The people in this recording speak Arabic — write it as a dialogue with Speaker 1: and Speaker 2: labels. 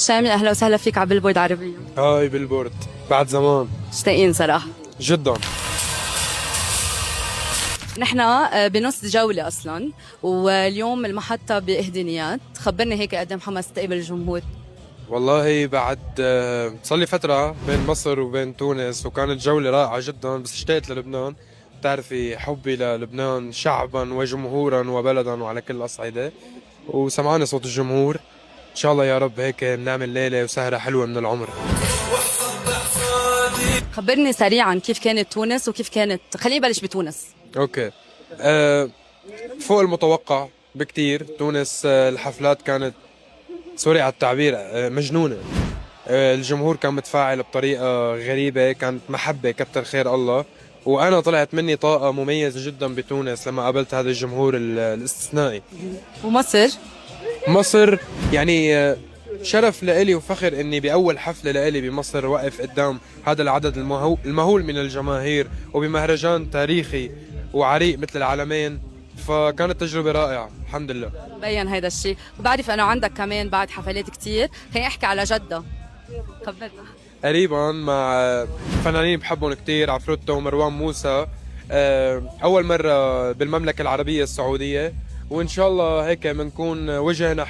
Speaker 1: الشامي، اهلا وسهلا فيك على بيلبورد عربية.
Speaker 2: هاي بالبورد بعد زمان.
Speaker 1: مشتاقين صراحة.
Speaker 2: جدا.
Speaker 1: نحن بنص جولة اصلا، واليوم المحطة باهدنيات. خبرني هيك قد ايه محمد استقبل الجمهور.
Speaker 2: والله بعد صار لي فترة بين مصر وبين تونس وكانت جولة رائعة جدا، بس اشتقت للبنان. بتعرفي حبي للبنان شعبا وجمهورا وبلدا وعلى كل الأصعدة، وسمعاني صوت الجمهور. إن شاء الله يا رب هيك بنعمل ليلة وسهرة حلوة من العمر.
Speaker 1: خبرني سريعا كيف كانت تونس وكيف كانت، خليني بلش بتونس.
Speaker 2: اوكي. فوق المتوقع بكتير. تونس الحفلات كانت، سوري على التعبير، مجنونة. الجمهور كان متفاعل بطريقة غريبة، كانت محبة كتر خير الله. وأنا طلعت مني طاقة مميزة جدا بتونس لما قابلت هذا الجمهور الاستثنائي.
Speaker 1: ومصر؟
Speaker 2: مصر يعني شرف لإلي وفخر إني بأول حفلة لإلي بمصر وقف قدام هذا العدد المهول من الجماهير، وبمهرجان تاريخي وعريق مثل العالمين. فكانت تجربة رائعة الحمد لله.
Speaker 1: بين هيدا الشيء، وبعرف انه عندك كمان بعد حفلات كتير. خليني احكي على جدة، خبرنا.
Speaker 2: قريبا مع فنانين بحبهم كتير، عفروتو ومروان موسى. أول مرة بالمملكة العربية السعودية، وإن شاء الله هيك بنكون وجهنا